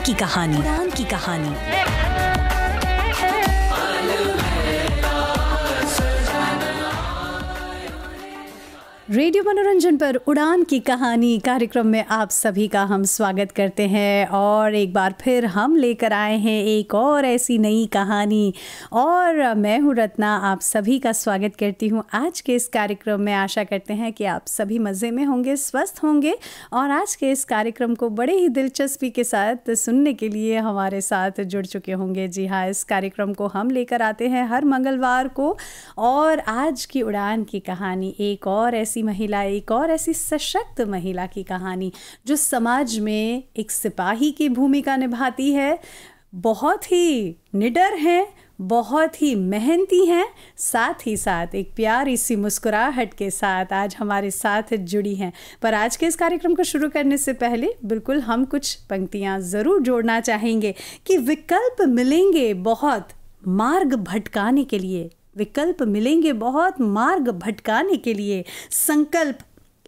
की कहानी। उड़ान की कहानी। रेडियो मनोरंजन पर उड़ान की कहानी कार्यक्रम में आप सभी का हम स्वागत करते हैं और एक बार फिर हम लेकर आए हैं एक और ऐसी नई कहानी और मैं हूँ रत्ना, आप सभी का स्वागत करती हूँ आज के इस कार्यक्रम में। आशा करते हैं कि आप सभी मज़े में होंगे, स्वस्थ होंगे और आज के इस कार्यक्रम को बड़े ही दिलचस्पी के साथ सुनने के लिए हमारे साथ जुड़ चुके होंगे। जी हाँ, इस कार्यक्रम को हम लेकर आते हैं हर मंगलवार को और आज की उड़ान की कहानी एक और ऐसी महिला, एक और ऐसी सशक्त महिला की कहानी जो समाज में एक सिपाही की भूमिका निभाती है, बहुत ही निडर है, बहुत ही मेहनती हैं, साथ ही साथ एक प्यारी सी मुस्कुराहट के साथ आज हमारे साथ जुड़ी हैं। पर आज के इस कार्यक्रम को शुरू करने से पहले बिल्कुल हम कुछ पंक्तियां ज़रूर जोड़ना चाहेंगे कि विकल्प मिलेंगे बहुत मार्ग भटकाने के लिए, विकल्प मिलेंगे बहुत मार्ग भटकाने के लिए, संकल्प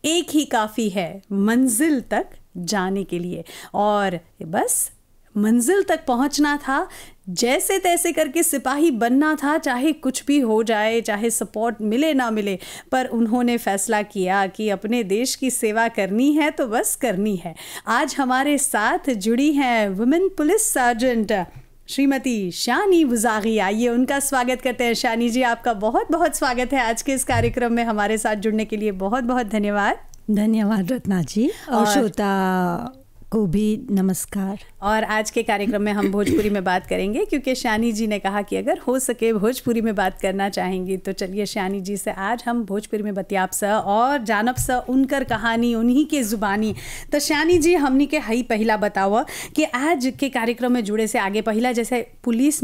एक ही काफ़ी है मंजिल तक जाने के लिए। और बस मंजिल तक पहुंचना था, जैसे तैसे करके सिपाही बनना था, चाहे कुछ भी हो जाए, चाहे सपोर्ट मिले ना मिले, पर उन्होंने फैसला किया कि अपने देश की सेवा करनी है तो बस करनी है। आज हमारे साथ जुड़ी हैं वुमेन पुलिस सर्जेंट श्रीमती शानी बुज़ागी। आइए उनका स्वागत करते हैं। शानी जी, आपका बहुत बहुत स्वागत है आज के इस कार्यक्रम में, हमारे साथ जुड़ने के लिए बहुत बहुत धन्यवाद। धन्यवाद रत्ना जी और श्रोता को भी नमस्कार। और आज के कार्यक्रम में हम भोजपुरी में बात करेंगे क्योंकि शानी जी ने कहा कि अगर हो सके भोजपुरी में बात करना चाहेंगी तो चलिए शानी जी से आज हम भोजपुरी में बतियाब सा और जानब सा उनकर कहानी उन्हीं के ज़ुबानी। तो शानी जी, हमनी के हई पहला बताओ कि आज के कार्यक्रम में जुड़े से आगे पहला जैसे पुलिस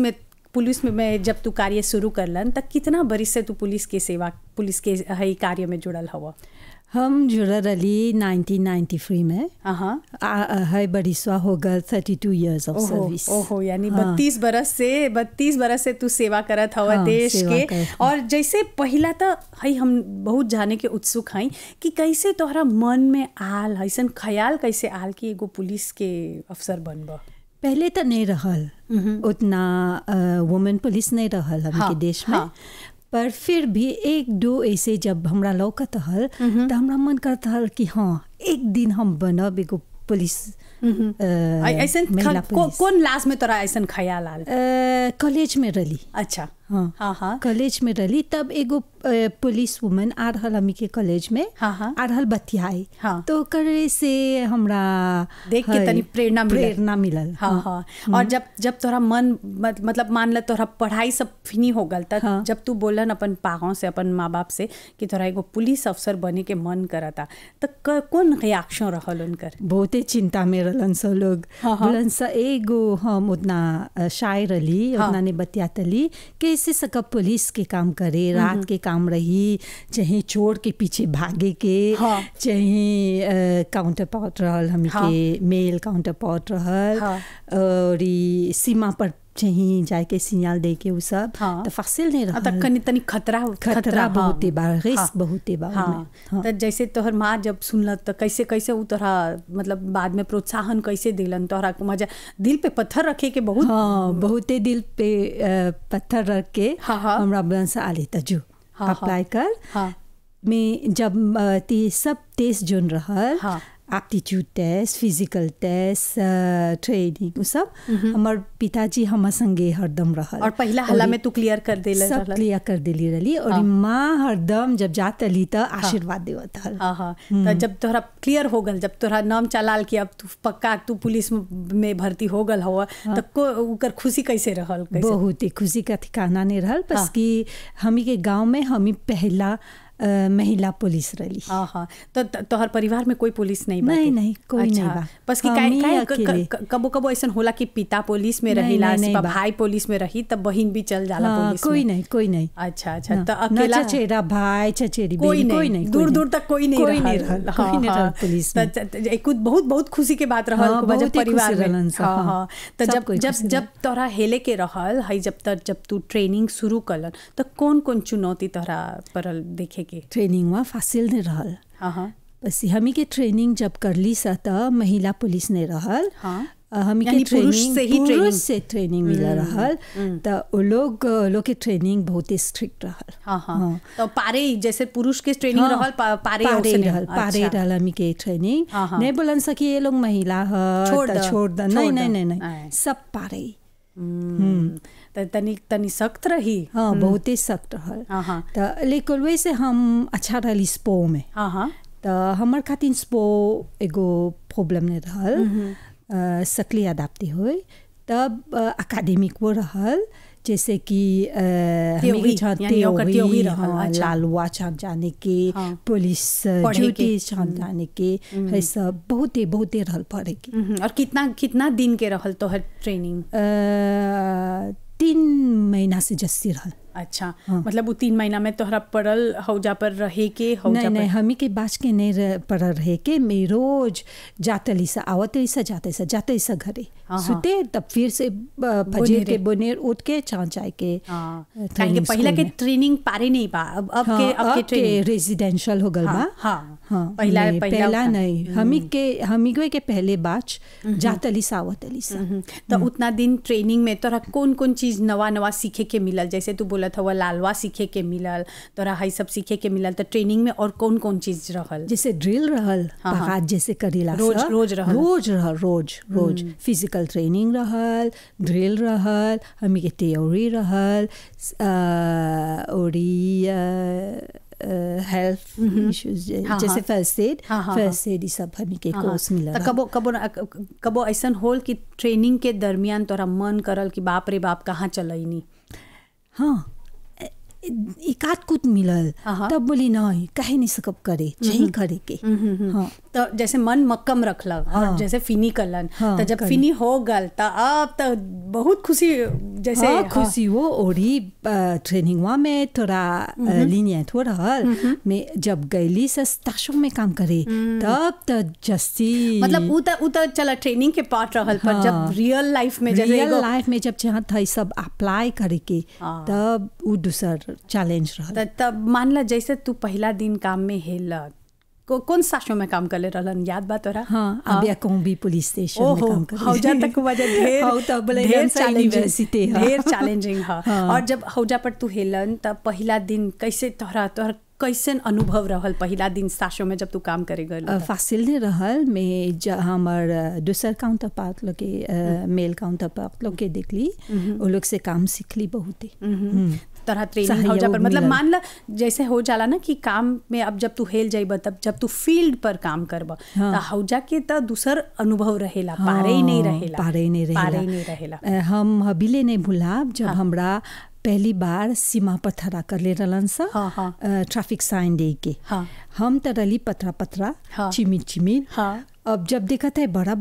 में जब तू कार्य शुरू करलन तब कितना बरिस से तू पुलिस के हई कार्य में जुड़ल हवा? हम जुड़ल रही 1993 में। है बरिसवा हो गल 32 years ऑफ सर्विस। ओहो, यानी 32 बरस से तू सेवा करत हवा देश के। और जैसे पहला तो हई हम बहुत जाने के उत्सुक हई कि कैसे तोहरा मन में आल, ऐसन ख्याल कैसे आल कि एगो पुलिस के अफसर बनबा? पहले तो नहीं रहल उतना वुमेन पुलिस नहीं रहल हमके देश में। पर फिर भी एक दो ऐसे जब हमरा लौकत हल तो हमरा मन करता हल कि हाँ एक दिन हम बनब एगो पुलिस। कौन क्लास में तोरा ऐसन ख्याल आल? कॉलेज में रही। अच्छा, हाँ कॉलेज में रही तब एगो पुलिस वुमन आ रहल हमी के कॉलेज में आ रहल बतियाई। तो करे से हमरा देख के तनी प्रेरणा मिलल। और जब तोरा मन मतलब मान ल तोरा पढ़ाई सब फिनी हो गल तब जब तू बोलन अपन पागों से, अपन माँ बाप से कि तोरा एगो पुलिस अफसर बने के मन करता, तो कौन रिएक्शन रहल उनकर? बहुते चिंता में रहलन सब लोग। बोलन सा एगो हम उतना शाय रही, उतना ने बतियातली कैसे सका पुलिस के काम करे, रात के काम रही, चाहे चोर के पीछे भागे के, चाहे काउंटर पार्ट रहल हम के मेल काउंटर पार्ट रहल और सीमा पर चाहिए जाके सिग्नल दे के उ सब तो फसिल नहीं रहा। तनी खतरा बहुते बा, रिस्क बहुते बा। तो जैसे तोहर माँ जब सुनल तो कैसे उ तोहरा मतलब बाद में प्रोत्साहन कैसे दिलन तोहरा? मजा दिल पे पत्थर रखे के बहुते दिल पे पत्थर रख के हमरा बलन से आले तजू अप्लाई कर में जब सब टेस्ट जोन रहल, aptitude test, physical test, training सब हमार पिताजी हम संगे हरदम रहल। और पहला हल्ला में तू क्लियर कर देले? सब क्लियर कर देली रही। और माँ हरदम जब जातली तो आशीर्वाद देवत हल। तो जब तोहरा क्लियर हो गल, जब तोहरा नाम चलाल कि अब तू पक्का तू पुलिस में भर्ती हो गल हो तो ओकर खुशी कैसे रहल? बहुत ही खुशी का ठिकाना नहीं रहल, बस कि हमी के गाँव में हमी पहला महिला पुलिस रही। तो तोहर परिवार में कोई पुलिस नहीं? नहीं कोई नहीं बा। बस कि कबो ऐसा होला कि पिता पुलिस में रहीला, भाई पुलिस में रही तब बहन भी चल जाला पुलिस में? कोई नहीं। अच्छा, तो अकेला चचेरा भाई चचेरी कोई नहीं, दूर तक कोई नहीं रहल पुलिस में। एक बहुत खुशी के बात रहल परिवार में। तो जब तोहरा हेले के रहल है, जब तू ट्रेनिंग शुरू कलन तो कौन चुनौती तोहरा परल देखे के? ट्रेनिंग में फासिल नहीं रहल। बस हमी के ट्रेनिंग जब करली सा त महिला पुलिस नहीं रहल। हमी यानी के पुरुष से ही ट्रेनिंग? पुरुष से ट्रेनिंग मिल रहल। तो वो लोग के ट्रेनिंग बहुत ही स्ट्रिक्ट रहल। हाँ। तो पारे जैसे पुरुष के ट्रेनिंग रहल, पारे पारे रहल हमी के ट्रेनिंग। नहीं बोलन सकी ये लोग महिला छोड़ द, नहीं, सब पारे। तनी सख्त रही। हाँ, बहुत ही सख्त रहल। तो लेकिन वैसे हम अच्छा रहली स्पो में। तो हमार खातिर स्पो एगो प्रॉब्लम नहीं रहल, सकली अदाप्ती हुई। तब अकाडेमिक वो रहल, जैसे कि लालवा छान जाने के, पुलिस ड्यूटी छान जाने के, है सब बहुत ही रहल पढ़े के। और कितना दिन के रहल तो है ट्रेनिंग? 3 महीना से जस्सी रहल। अच्छा, मतलब वो 3 महीना में तोहरा पड़ल हौजा पर रहे के? नहीं, हमी के बाज के नहीं पड़ल रहे के। मैं रोज जातली सा आवतली सा जाते सा घरे सुते, तब फिर से फजर के बोनेर उठ के चाँद जाए के। पहले के ट्रेनिंग पारे नहीं बा, अब के रेजिडेंशियल हो गल बा। पहला नहीं, हमी के पहले बाच जातली सा आवतली सा। तो उतना दिन ट्रेनिंग में तोरा कौन चीज नवा सीखे के मिलल? जैसे तू बोला था लालवा सीखे के मिलल, तोरा हाई सब सीखे के मिलल। तो ट्रेनिंग में और कौन पीज रहल? जैसे ड्रिल रहल, पहाड़ जैसे करीला रोज फिजिकल ट्रेनिंग रहल, ड्रिल रहल, हमी के थ्योरी रहल, और हेल्थ इश्यूज जैसे फर्स्ट एड ये सब हमी के कोर्स मिला। कबो ऐसा होल कि ट्रेनिंग के दरमियान तोरा मन करल कि बाप रे बाप कहाँ चलैनी? हाँ, एकाध कुछ मिलल, तब बोली नहीं कहे नहीं सकब करे, यही करे के। हाँ, तो जैसे मन मक्कम रखलक और जैसे फिनी करलन, तो जब फिनी हो गल तो अब तो बहुत खुशी, जैसे खुशी वो ओरी ट्रेनिंगवा में थोड़ा लीनियत हो रहल। मैं जब गईली से स्टाशों में काम करे, तब तो जस्ती मतलब उ तो चला ट्रेनिंग के पार्ट रहल, पर जब रियल लाइफ में जब चाहत है सब अप्लाई करे के, तब उ दूसर चैलेंज रहल। तब मान ला जैसे तू पहला दिन काम में हेलक, कौन स्टेशन में काम करे रहलन, याद बा तोरा? हाँ, अबिया कोंबी पुलिस स्टेशन में काम करे। हौजा तक ढेर चैलेंजिंग है। और जब हौजा पर तू हेलन, तब पहला दिन कैसे तोहरा कैसन अनुभव रहल? पहला दिन स्टेशन में जब तू काम करे गल? फासिल नहीं रहल। मैं हमार दूसर काउंटर पार्ट लोग के, मेल काउंटर पार्ट लोग के देखली, वो लोग से काम सीखली बहुत ही। तरह ट्रेनिंग हो जा पर मतलब मान ला जैसे हो जाला ना कि काम में अब जब तू हेल जाइब, तब जब तू फील्ड पर काम करब, तो हौजा के तो दूसर अनुभव रहेला, पारे ही नहीं रहेला। हम हबीले नहीं भूला जब हमरा पहली बार सीमा पर खड़ा कर ले रहलन सा, ट्रैफिक साइन दे के। हम तो रली पतरा चिमिर। अब जब देखा था बड़ा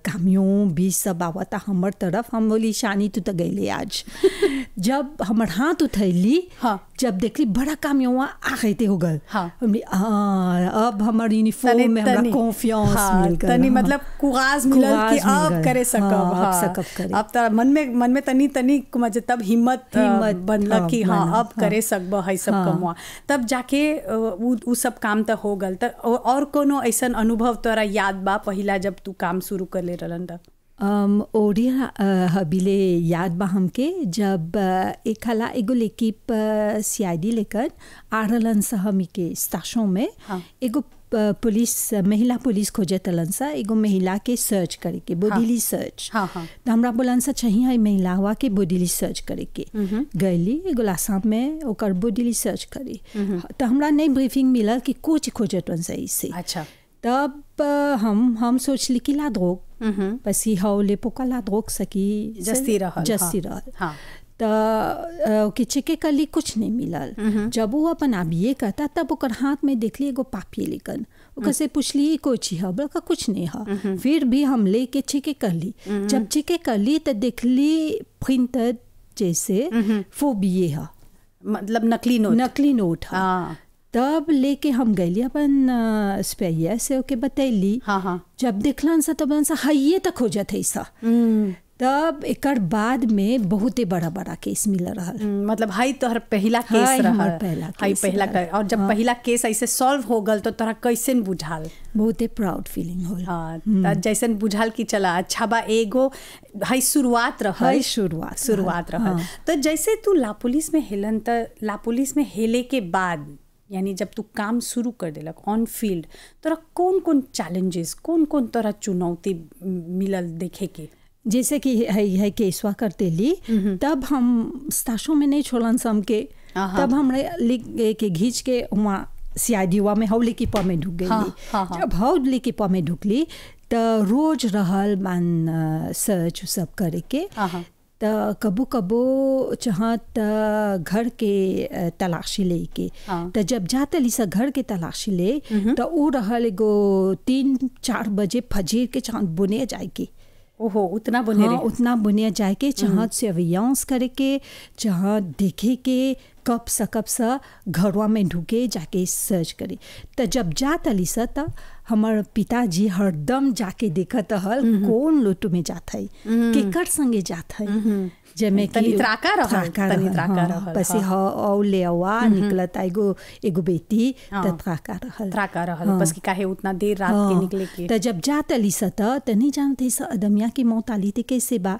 कामियों भी सब आवता हमर तरफ, हम बोली शानी तू तो गईले आज। जब हमर हाथ उठैली, जब देखली बड़ा कामियों आ गए थे हो गल, अब हमार यूनिफॉर्म में हमरा कॉन्फिडेंस मिल गल, तनी मतलब कुराज मिलल कि अब करे सकब। अब तो मन में तनी तब हिम्मत बनला कि हाँ अब करे सकब है सब कमवा। तब जाके उ सब काम तो हो गल। और कोनो ऐसा अनुभव तोरा याद बा पहला जब तू काम शुरू कर ले रहलन? तब ओडिया हबीले याद बा हमके, जब एक हला एगो लेकिप CID लेकर आ रहलन सा हमी के स्टेशन में। एगो महिला पुलिस खोजे तलन सा, एगो महिला के सर्च करे के, बॉडीली सर्च। तो हमरा बोलन सा चाहिए महिला हुआ के बॉडीली सर्च करे के। गईली एगो लासाम में ओकर बॉडीली सर्च करी, तो हमरा नहीं ब्रीफिंग मिलल कि कुछ खोजे तन सही से। अच्छा, तब हम सोचली कि लाद्रोग पसी हौले पोका लाद्रोग सकी जस्ती रहल। तो चेके करली कुछ नहीं मिलल। जब वो अपन आबिए कहता, तब ओकर हाथ में देखली एगो पापिये लेकन, ओकर से पूछली कोई चीज है, बोला कुछ नहीं है। फिर भी हम लेके चेके करली। जब चेके करली तो देखली प्रिंटेड जैसे फोबिये है, मतलब नकली नोट है। तब लेके हम गईली अपन स्पेयर से ओके बतैली। जब देखलन सा तब सा हाइये तक हो जात है सा। तब एकर बाद में बहुते बड़ा बड़ा केस मिल रहा। मतलब हाई तोहर पहला केस हाई रहा, हमर पहला हाई केस पहला रहल। और जब पहला केस ऐसे सॉल्व हो गल तो तोरा कैसन बुझाल? बहुते प्राउड फीलिंग होल। हाँ, त जैसन बुझाल कि चला अच्छा बा, एगो हाई शुरुआत रहल। हाई शुरुआत रहल। हाँ। तो जैसे तू ला पुलिस में हेलन त ला पुलिस में हेले के बाद यानी जब तू काम शुरू कर देलक ऑन फील्ड, तोरा कौन कौन चैलेंजेस, कौन कौन तोरा चुनौती मिलल देखे के? जैसे कि है केसवा करते ली, तब हम स्टाशों में नहीं छोड़न सम के, तब हमरे लिख के घींच के वहाँ सीआईडीवा में हौली की पा में ढुक गई। जब हौली की पा में ढुकली तो रोज रहल मान सर्च सब करे के। तो कबो कबो चाहत घर के तलाशी ले के, तो जब जाते ली सा घर के तलाशी ले तो वो रहल एगो 3-4 बजे फजीर के चाहत बुने जाए के। ओहो, उतना बुने रहे? उतना बुने जाए के, चाहत सर्विलांस करे के, चाहत देखे के कब सा घरवा में ढुके जाके सर्च करे। तो जब जात अली सा त हमार पिताजी हरदम जाके देखत हल कौन लोटू में जात है, केकर संगे जात है, जमे तनी त्राका रहल। पसी औ ले आवा निकलत एगो बेटी त्राका रहल। बस कि काहे उतना देर रात के निकले के। त जब जात अली सा त नहीं जानते सा अदमिया की मौत आली ते कैसे बा।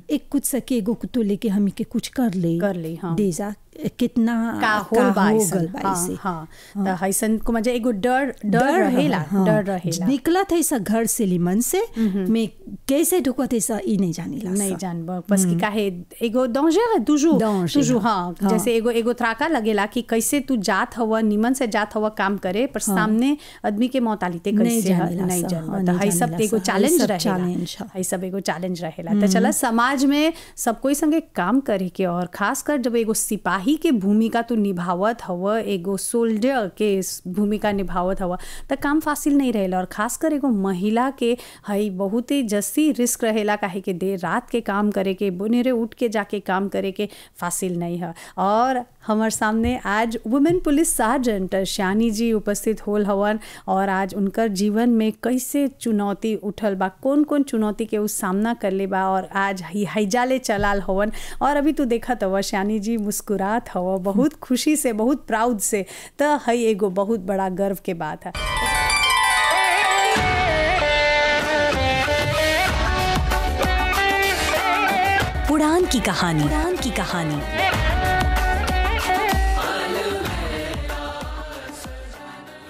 एक कुछ सके एगो कुतो लेके हमी के कुछ कर ले दे जा, कितना का होल गल बाइसे। हाँ, त हैसन को मजा एगो डर रहेला। निकलत है सा घर से लिमन से में कैसे ढुकत है सा ई नहीं जानीला, नहीं जानब। बस कि काहे एगो danger है toujours। हाँ, जैसे एगो त्राका लगेला कि कैसे तू जात हवा, निमन से जात हवा काम करे, पर सामने आदमी के मौत आली ते कैसे नहीं जानब। त है सब एगो चैलेंज रहेला, है सब एगो चैलेंज रहेला। त चला समाज में सब कोई संगे काम करे के, और खासकर जब एगो सिपाही के भूमिका तू निभावत हवा, एगो सोल्जर के भूमिका निभावत हवा, त काम फासिल नहीं रहेला। और खासकर एगो महिला के हई बहुत ही जस्सी रिस्क रहेला, काहे के देर रात के काम करे के, बुनेरे उठ के जाके काम करे के फासिल नहीं है। और हमार सामने आज वुमेन पुलिस सार्जेंट श्यानी जी उपस्थित होल हवन, और आज उनकर जीवन में कैसे चुनौती उठल बा, कौन कौन चुनौती के उस सामना कर ले बा, और आज हैजाले चलाल हवन। और अभी तू देखत हवा श्यानी जी मुस्कुरात हवा बहुत खुशी से, बहुत प्राउड से। त हई एगो बहुत बड़ा गर्व के बात है। उड़ान की कहानी।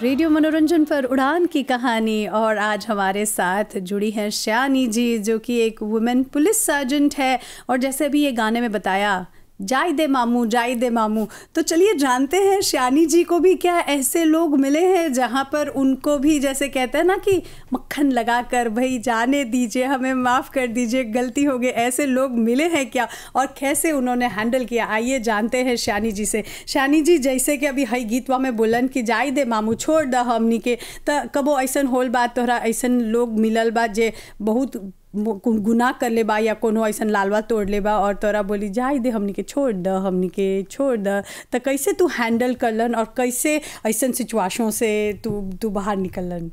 रेडियो मनोरंजन पर उड़ान की कहानी, और आज हमारे साथ जुड़ी हैं श्यानी जी, जो कि एक वुमेन पुलिस सर्जेंट है। और जैसे अभी ये गाने में बताया, जाय दे मामू। तो चलिए जानते हैं श्यानी जी को भी क्या ऐसे लोग मिले हैं जहाँ पर उनको भी जैसे कहते हैं ना कि मक्खन लगा कर भाई जाने दीजिए, हमें माफ़ कर दीजिए, गलती हो गई, ऐसे लोग मिले हैं क्या, और कैसे उन्होंने हैंडल किया, आइए जानते हैं श्यानी जी से। श्यानी जी, जैसे कि अभी हई गीतवा में बोलन कि जाय दे मामू, छोड़ द हमनी के, त कबो ऐसन होल बात तोहरा ऐसन लोग मिलल बा जे बहुत गुनाह कर ले बा, या कोनो ऐसन लालवा तोड़ ले बा, और तोरा बोली जाय दे हमनी के, छोड़ द, तो कैसे तू हैंडल करलन, और कैसे ऐसन सिचुएशन से तू बाहर निकलन?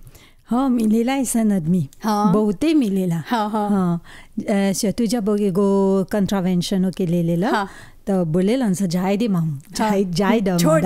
हाँ, मिलेला ऐसा आदमी। हाँ, बहुते मिलेला। हाँ, तू जब एगो कंट्रावेंशन के ले लेला, हाँ, तो बोले लन जाय दे मामू, जाय दे, छोड़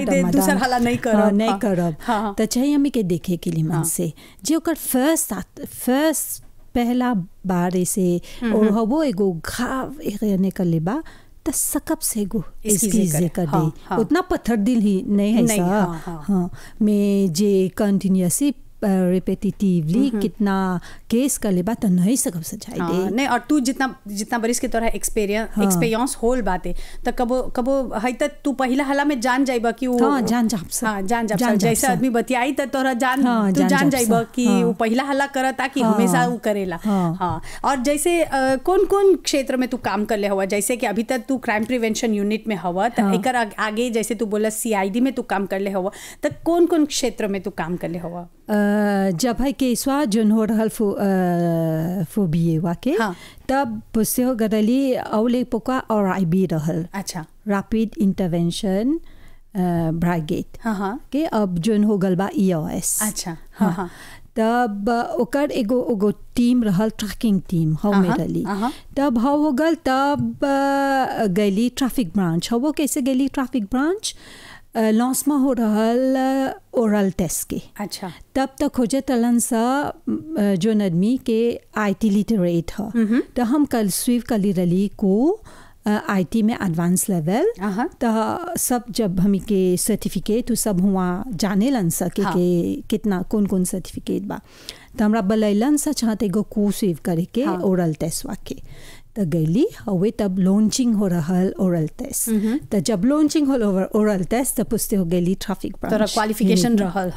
दे, दूसरा हला नहीं करब। तो चाहिए हमें के देखे के लिए मन से जे ओकर फर्स्ट पहला बार ऐसे और वो एगो घाव निकले बा, त सकब से एगो इसकी कर दे। उतना पत्थर दिल ही नहीं है सा। हाँ, मैं जे कंटिन्यूअसली रिपीटेटिवली कितना केस कर ले बात नहीं सकब सजाई दे। नहीं, और तू जितना बरिस के तोरा एक्सपीरियंस होल बाते, त कबो है त तू पहला हला में जान जाइबा कि वो जान जाब जैसे आदमी बतियाई त तोरा तू जान जाइबा कि वो पहला हला करता कि हमेशा वो करेला। हाँ, और जैसे कौन कौन क्षेत्र में तू काम कर ले हवा, जैसे कि अभी तक तू क्राइम प्रिवेंशन यूनिट में हवा, त एकर आगे जैसे तू बोला CID में तू काम कर ले हवा, त कौन कौन क्षेत्र में तू काम कर ले हवा? जब है केसवा जोन हो रहल फोबिएवा के, तब पुसे हो गदली औले पोका और IB रहल। अच्छा, रैपिड इंटरवेंशन ब्रिगेड के अब जोन हो गल बा EOS। अच्छा, हाँ, तब ओकर एगो टीम रहल, ट्रैकिंग टीम हम में रही। तब हो गल, तब गली ट्रैफिक ब्रांच। वो कैसे गली ट्रैफिक ब्रांच? लॉन्च में हो रहल ओरल टेस्ट के। अच्छा। तब तक खोजे तलन सा जो आदमी के IT लिटरेट है, तो हम कल स्वीव कली रली को IT में एडवांस लेवल। तो सब जब हमी के सर्टिफिकेट सब हुआ जाने लन सके के कितना कौन सर्टिफिकेट बा, तो हमरा बलैलन सा चाहते एगो को स्वीव करे के ओरल टेस्ट वाके। तो गईली हवे, तब लॉन्चिंग हो रहल ओरल टेस्ट। तो जब लॉन्चिंग हो ओरल टेस्ट तब पुछते हो गईली ट्रैफिक ब्रांच, तोरा क्वालिफिकेशन रहल।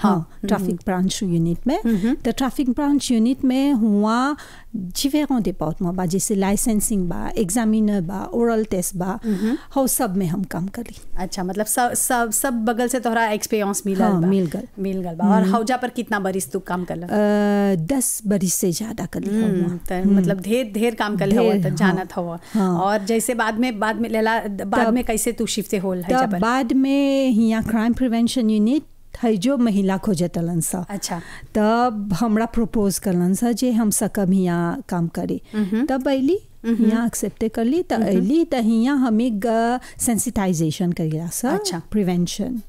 ट्रैफिक ब्रांच यूनिट में। तो ट्रैफिक ब्रांच यूनिट में हुआ डिफरेंट डिपार्टमेंट बा, जैसे लाइसेंसिंग बा, एग्जामिनर बा, ओरल टेस्ट बा, हो सब में हम काम करी। अच्छा, मतलब सब बगल से तोहरा एक्सपीरियंस मिल गल बा। और हौजा पर कितना बरिस तू काम करला? 10 बरिस से ज्यादा करी हुआ। मतलब ढेर काम कर ले जानत हुआ। और जैसे बाद में लेला, बाद में कैसे तू शिफ्ट होल है? तब बाद में हिया क्राइम प्रिवेंशन यूनिट है जो महिला खोजतलन सा। अच्छा। तब हमरा प्रपोज करलन सा जे हम सकम हिया काम करे। तब अली हिया एक्सेप्ट कर ली। तो अली तो हिया हमें सेंसिटाइजेशन करिला सा। अच्छा। प्रिवेंशन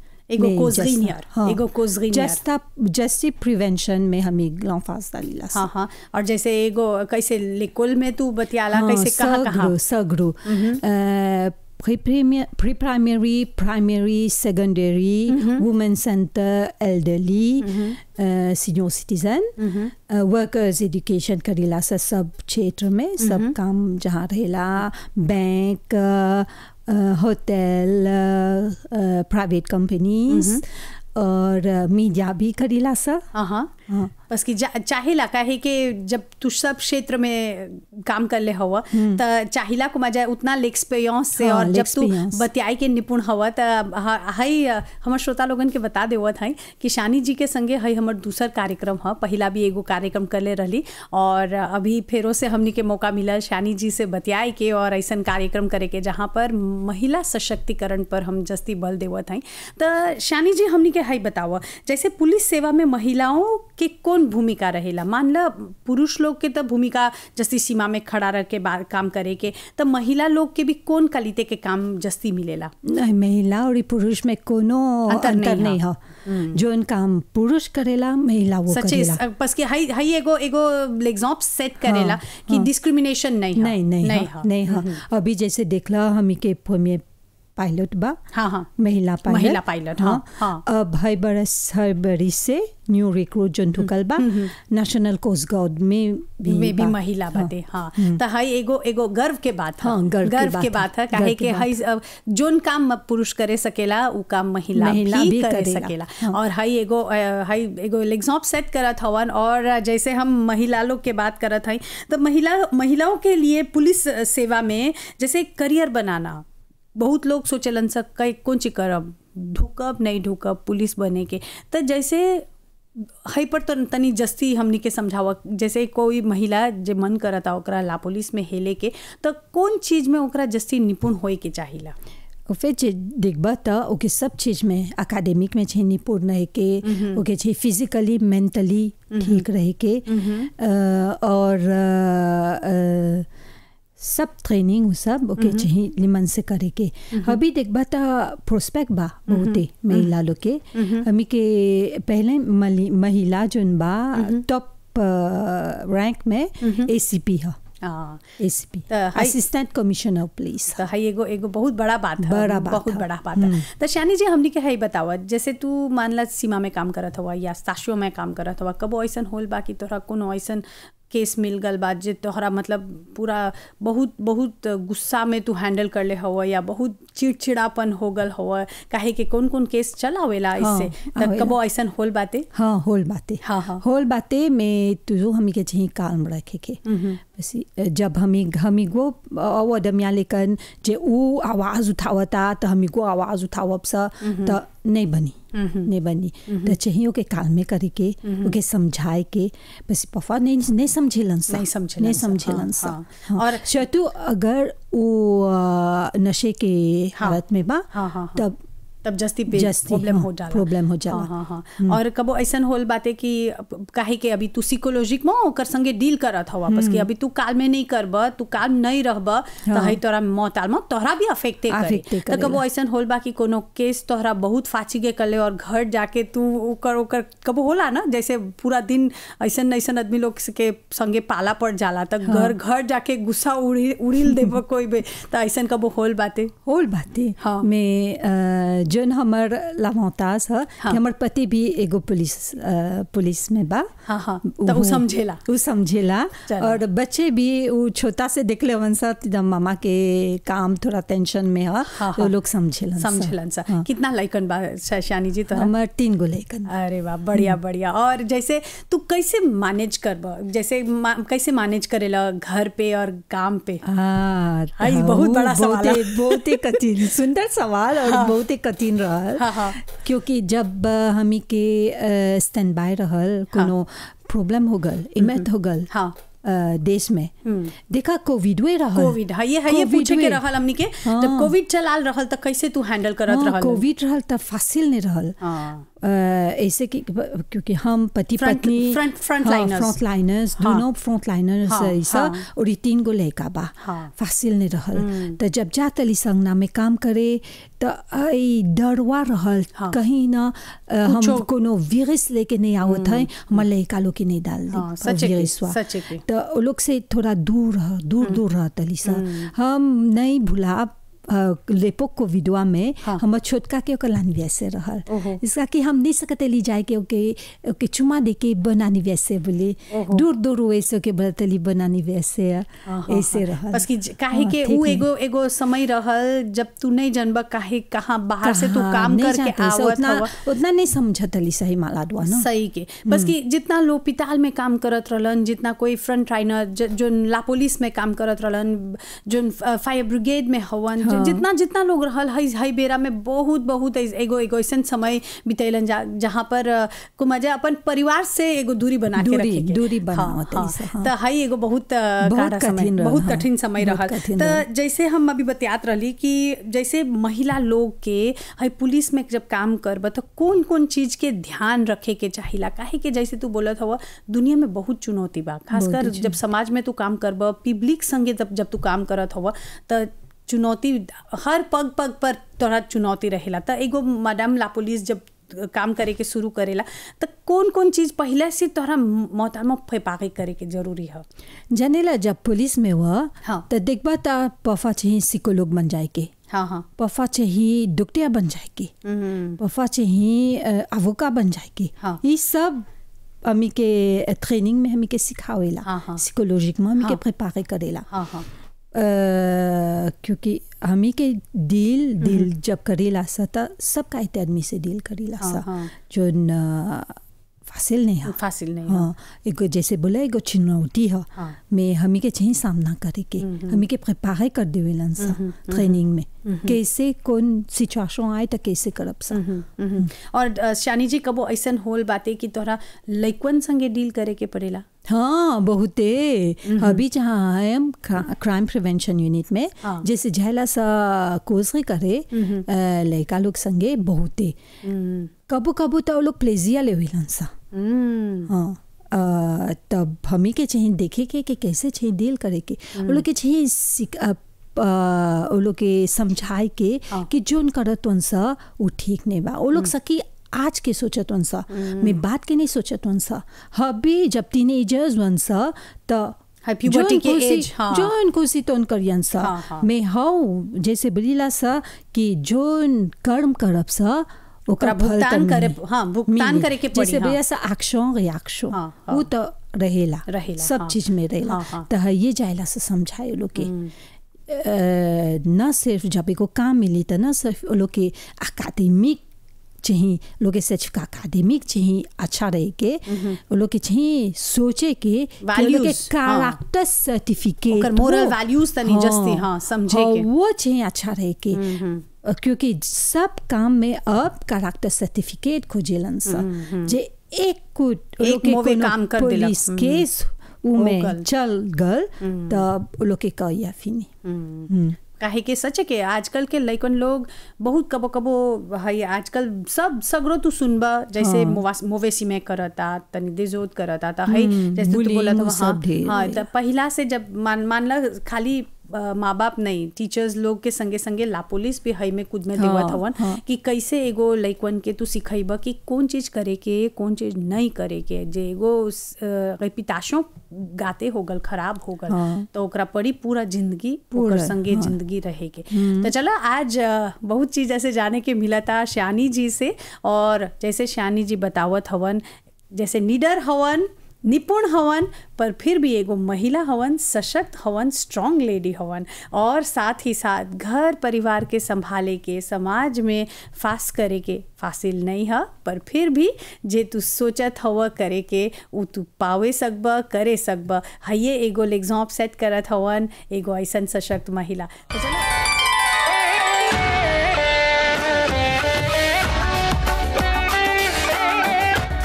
जस्ट प्रिवेंशन में हमें लॉन्फास डालीला। हाँ। और जैसे एगो कैसे लेकुल में तू बतियाला, कैसे कहाँ सगरू pre primary secondary women centre elderly senior citizen workers education करेला सब क्षेत्र में सब काम जहाँ रहेला, बैंक, होटल, प्राइवेट कंपनीज और मीडिया भी करीला सा। बस कि चाहिला काहे कि जब तू सब क्षेत्र में काम कर ले हवा तो चाहिला को मजा उतना एक्सपीरियंस से। और जब तू बतियाई के निपुण हवा तो हई हमर श्रोता लोगन के बता देवत है कि शानी जी के संगे हई हमर दूसर कार्यक्रम है। पहला भी एगो कार्यक्रम कर ले रही और अभी फेरों से हमनी के मौका मिला शानी जी से बतियाई के और ऐसा कार्यक्रम करे के जहाँ पर महिला सशक्तिकरण पर हम जस्ती बल देवत हैं। तो शानी जी हमनी के हई बतावा, जैसे पुलिस सेवा में महिलाओं के कौन भूमिका रहेला? मान ला पुरुष लोग के तो भूमिका जस्ती सीमा में खड़ा रह के काम करे के, तो महिला लोग के भी कौन कलिते के काम जस्ती मिलेला? नहीं, महिला और पुरुष में कोनो अंतर नहीं है। जो काम पुरुष करेला महिला वो करेला। बस कि हई एगो एग्जाम्पल सेट करेला कि डिस्क्रिमिनेशन नहीं है। अभी जैसे देखला हमी के पायलट बा। महिला पायलट। अब हर बरिस से न्यू रिक्रूट जन ठुकल बा नेशनल कोस्ट गार्ड में भी महिला बाटे। तो हई एगो गर्व के बात है। गर्व के बात है काहे कि हई जोन काम पुरुष करे सकेला उ काम महिला भी करे सकेला। और हई एगो एग्जाम्पल सेट करत हवन। और जैसे हम महिला लोग के बात करत हई तो महिलाओं के लिए पुलिस सेवा में जैसे करियर बनाना, बहुत लोग सोचलन सा कौन ची करब, ढुकब नहीं ढुकब पुलिस बने के। तो जैसे हई पर तो तनी जस्ती हमनी के समझावा, जैसे कोई महिला जे मन करता ओकरा ला पुलिस में हेले के, तो कौन चीज में ओकरा जस्ती निपुण होए के चाहिला? फिर देखबा तो ओके सब चीज में एकेडमिक में छे निपुण रहे के, ओके छे फिजिकली मेंटली ठीक रहे के, और सब ट्रेनिंग सब ओके चाहिए लिमन से करे के। अभी देखबा तो प्रोस्पेक्ट बा बहुते महिला लोग के। हमी के पहले महिला जोन बा टॉप रैंक में ACP है। ACP assistant commissioner police. तो हई एगो बहुत बड़ा बात है, बहुत बड़ा बात है। तो शानी जी हमनी के हई बतावा, जैसे तू मान ला सीमा में काम करत हुआ या साशियों में काम करत हुआ, कबो ऐसा होल बा कि तोहरा कोनो ऐसा केस मिल गल बा जे तोहरा मतलब पूरा बहुत गुस्सा में तू हैंडल कर ले हवा या बहुत चिड़चिड़ापन हो गल हवा, काहे कि कौन केस चलावेला इससे? कबो ऐसा होल बाते? होल बाते में तुझो हमी के चाहिए काम रखे के। जब हमी गो अवदमिया लेकिन जे ऊ आवाज उठावता तो हमी को आवाज उठावब सा तो नहीं बनी। तो चाहिए के काल में करे के, ओके समझाए के। बस पफा नहीं समझेलन सा। और शतु अगर वो नशे के हालत में बा तब तब जस्ती प्रॉब्लम हो जाला। प्रॉब्लम हो जाला। हाँ हाँ। और कबो ऐसन होल बाते कि काहे के अभी तू साइकोलॉजिक में ओकर संगे डील करत हवा, बस कि अभी तू काल में नहीं करब, तू काल नहीं रहब तो हई तोरा मौताल में तोहरा भी अफेक्टे करे। तो कबो ऐसन होल बा कि कोनो केस तोहरा बहुत फाची के करले और घर जाके तू ओकर कबो होला ना, जैसे पूरा दिन ऐसन ऐसन आदमी लोग के संगे पाला पड़ जाला त घर जाके गुस्सा उड़िल देब कोई भी, तो ऐसन कबो होल बाते हाँ। में जोन हमर लामोतास है कि हमर पति भी एगो पुलिस में बा। हाँ हाँ। तो उ समझेला और बच्चे भी उ छोटा से देखले वन सा मामा के काम थोड़ा टेंशन में है। तो लोग समझेलन सा। कितना लइकन बा शानी जी तोरा? हमर 3 गो लइकन। अरे वाह, बढ़िया बढ़िया। और जैसे तू कैसे मैनेज करब, जैसे कैसे मैनेज करेला घर पे और काम पे? बहुत बड़ा सवाल है। बहुत ही कठिन, सुंदर सवाल और बहुत ही कठिन रहल। क्योंकि जब हमी के स्टैंड बाय रहल, कोनो प्रॉब्लम हो गल, इमेट हो गल देश में, देखा कोविड ये पूछे के रहल हमनी के, जब कोविड चलाल रहल त कैसे तू हैंडल करत रहल? कोविड रहल त फसिल नहीं रहल। ऐसे कि क्योंकि हम पति पत्नी फ्रंट लाइनर्स दोनों फ्रंट लाइनर्स ऐसा, और 3 गो लड़का बा, फसिल नहीं रहल। तो जब जातली संगना में काम करे तो डरवा रहल कहीं ना हम कोनो वायरस लेके नहीं आवत है, हमर लड़का लोग के नहीं डाल दे। तो लोग से थोड़ा दूर रहतली सा। हम नहीं भूला लेपो कोविडवा में हम छोटका के ओकर लानी वैसे रहल, इसका कि हम नहीं सकते ली जाए के ओके चुमा दे के बनानी वैसे बोले, दूर वैसे के बतली बनानी वैसे ऐसे रहल। बस कि काहे के उ एगो समय रहल जब तू नहीं जानबा काहे कहाँ बाहर से तू काम करके आवत उतना नहीं समझतली सही मालाडवा ना। सही के बस कि जितना लोग पिताल में काम करत रहलन, जितना कोई फ्रंट लाइनर जो ला पुलिस में काम करत रहलन, जो फायर ब्रिगेड में हवन, जितना लोग रहल हई बेरा में बहुत एगो ऐसन समय बितैलन जहाँ पर को मजा अपन परिवार से एगो दूरी बना के रखे दूरी तो हई एगो बहुत कठिन समय रहल। तो जैसे हम अभी बतियात रहली कि जैसे महिला लोग के हई पुलिस में जब काम करब तो कौन चीज के ध्यान रखे के चाहिला? काहे के जैसे तू बोलत हवा दुनिया में बहुत चुनौती बा, खासकर जब समाज में तू काम करब, पब्लिक संगे जब तू काम करत हवा तो चुनौती हर पग पर तोरा चुनौती रहेला। तो एगो मैडम ला पुलिस जब काम करे के शुरू करेला तो कौन चीज पहले से तोरा मोहतारमा फेपाके करे के जरूरी है? जानेला जब पुलिस में हुआ तो देखबा ता पफा चाहिए साइकोलॉग बन जाए के, पफा चाहिए डॉक्टर बन जाए के, पफा चाहिए अवोका बन जाए के। ये सब हमी के ट्रेनिंग में हमी के सिखावेला, साइकोलॉजिक में हमी के प्रिपेयर करेला। क्योंकि हमी के डील जब करेला सा त सब का आदमी से डील करेला सा जो फासिल नहीं है। हाँ, एगो जैसे बोला एगो चुनौती है में हमी के चाहिए सामना करे के, हमी के प्रिपेयर कर देवेलन सा ट्रेनिंग में कैसे कौन सिचुएशन आए तो कैसे करब सा। और शानी जी कबो ऐसन होल बाते कि तोरा लइकवन संगे डील करे के पड़ेला? हाँ बहुते। अभी जहाँ है हम क्राइम प्रिवेंशन यूनिट में जैसे झेला सा कोर्स करे लड़का लोग संगे बहुते कबो तो लोग प्लेजिया ले हुईलन सा। हाँ, तब हमी के चाहिए देखे के कैसे चाहिए डील करे के, वो लोग के चाहिए वो लोग के समझाए के कि जोन करत सा वो ठीक नहीं बा। वो लोग सकी आज के सोचत सा, मैं बात के नहीं सोचत सा। हबी जब टीनेजर्स वन सा तो जो इनको सी तो करियन सा मैं हाउ जैसे बोलीला सा कि जोन कर्म करब सा ओकरा भुगतान करे के पड़ी। जैसे भैया सा एक्शन रिएक्शन वो तो रहेला सब चीज में रहेला। तो ये जायला से समझाए लोग के न सिर्फ जब एगो काम मिली तो न सिर्फ लोग के अकादमिक चाहिए, लोग सर्टिफिकेट अकादमिक चाहिए अच्छा रहे के, लोग के चाहिए सोचे के कैरेक्टर सर्टिफिकेट मोरल वैल्यूज तनी जस्ती समझे के वो चाहिए अच्छा रहे के। क्योंकि सब काम में अब कैरेक्टर सर्टिफिकेट खोजेलन सा जे एक मोवे काम कर देला पुलिस केस में चल गल तब लोग के कहिया फिनी काहे के सच के आजकल के लइकन लोग बहुत कबो कबो है आजकल सब सगरो तू सुनबा जैसे मोवेसी में करता तनी देजोत करता था है जैसे तू बोला था हाँ तो पहला से जब मान ला खाली माँ बाप नहीं टीचर्स लोग के संगे संगे ला पुलिस भी हई में खुद में देवत हवन कि कैसे एगो लइकन के तू सिखाइबा कि कौन चीज करे के कौन चीज नहीं करे के जे एगो पिताशों गाते हो गल खराब हो गल तो ओकरा पड़ी पूरा जिंदगी ओकर संगे जिंदगी रहे के। तो चलो आज बहुत चीज ऐसे जाने के मिला था श्यानी जी से, और जैसे श्यानी जी बतावत हवन जैसे निडर हवन निपुण हवन पर फिर भी एगो महिला हवन, सशक्त हवन, स्ट्रॉन्ग लेडी हवन, और साथ ही साथ घर परिवार के संभाले के समाज में फास करे के फासिल नहीं है, पर फिर भी जे तू सोचत हव करे के वो तू पावे सकबा करे सकबा। हये एगो एग्जाम सेट करत हवन एगो ऐसन सशक्त महिला।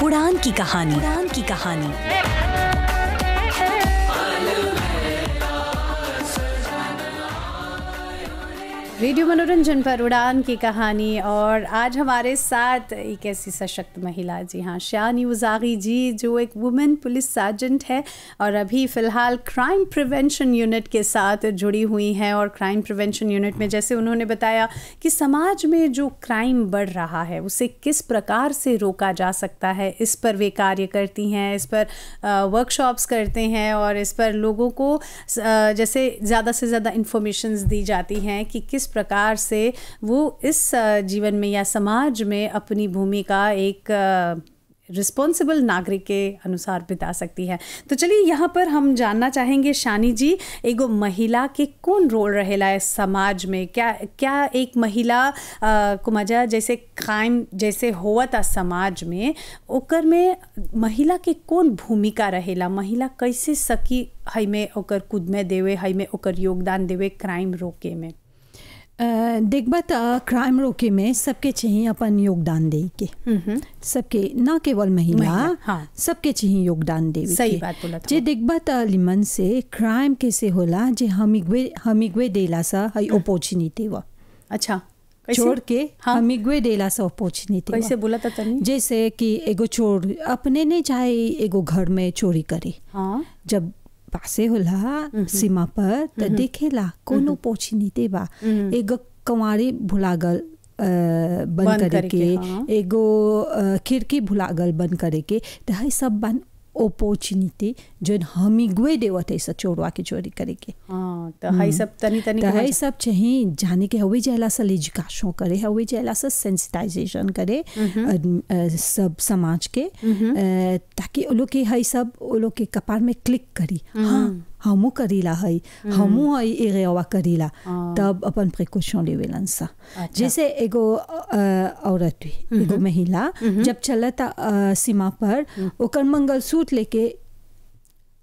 उड़ान की कहानी, उड़ान की कहानी। रेडियो मनोरंजन पर उड़ान की कहानी, और आज हमारे साथ एक ऐसी सशक्त महिला, जी हाँ, शानी उजागी जी, जो एक वुमेन पुलिस सर्जेंट है और अभी फ़िलहाल क्राइम प्रिवेंशन यूनिट के साथ जुड़ी हुई हैं। और क्राइम प्रिवेंशन यूनिट में जैसे उन्होंने बताया कि समाज में जो क्राइम बढ़ रहा है उसे किस प्रकार से रोका जा सकता है, इस पर वे कार्य करती हैं, इस पर वर्कशॉप्स करते हैं, और इस पर लोगों को जैसे ज़्यादा से ज़्यादा इंफॉर्मेशंस दी जाती हैं कि किस प्रकार से वो इस जीवन में या समाज में अपनी भूमिका एक रिस्पॉन्सिबल नागरिक के अनुसार बिता सकती है। तो चलिए यहाँ पर हम जानना चाहेंगे शानी जी, एगो महिला के कौन रोल रहेला है समाज में, क्या एक महिला को मजा जैसे क्राइम जैसे हुआ था समाज में ओकर में महिला के कौन भूमिका रहेला, महिला कैसे सकी हई में ओकर खुद में देवे, हई में ओकर योगदान देवे क्राइम रोके में। देखबा त क्राइम रोके में सबके चाहिए अपन योगदान दे के, सबके न केवल महिला सबके चाहिए योगदान देवे। सही बात बोला था। जे देखबा त लिमन से क्राइम कैसे होला, जे हमिगवे देला सा हई अपॉर्चुनिटी वा। अच्छा, छोड़ के हमिगवे देला सा अपॉर्चुनिटी कैसे बोला था तनी? जैसे कि एगो चोर अपने नहीं चाहे एगो घर में चोरी करे, जब पासे होला सीमा पर तो देखेला कौन अपॉर्चुनिटी बा, एगो कंवारी भुलागल बंद करे के, एगो खिड़की भुलागल बंद करे के, तो है सब बन अपॉर्चुनिटी जो हमिगवे देवत है सब चोरवा के चोरी करे के। तो है सब तनी तो है सब चाहिए जाने के, हवे जला सा एजुकेशन करे, हवे जला सा सेंसिटाइजेशन करे सब समाज के, ताकि वो लोग के है सब वो लोग के कपार में क्लिक करी, हाँ हमू करीला है, हमू है एगेवा करीला, तब अपन प्रिकॉशन लेवेलन सा। जैसे एगो औरत एगो महिला जब चलता सीमा पर ओकर मंगलसूत्र लेके,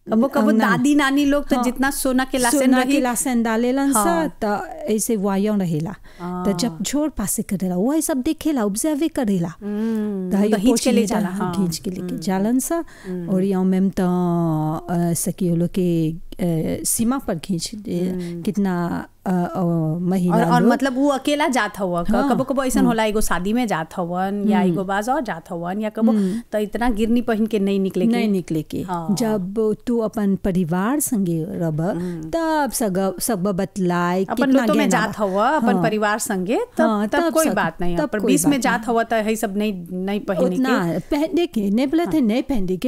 कबो कबो दादी नानी लोग तो जितना सोना के लासन डालेलन सा, तो ऐसे वायों रहेला, तो जब छोड़ पासे करेला वो सब देखेला, ऑब्जर्व करेला, तो खींच के ले जाला, खींच के लेके जालन सा, और यहाँ में तो सकी लोग के सीमा पर खींच कितना महिला और मतलब वो अकेला जात हुआ, कबो कबो ऐसा होला एगो शादी में जात हवन या एगो बाज और जात हवन, या कबो तो इतना गिरनी पहन के नहीं निकले के। जब तू अपन परिवार संगे रब तब सब बतलाए अपन लोग में जात हुआ अपन परिवार संगे, तब कोई बात नहीं है, पर 20 में जात हुआ तो है सब नहीं पहने के नहीं बोला थे, नहीं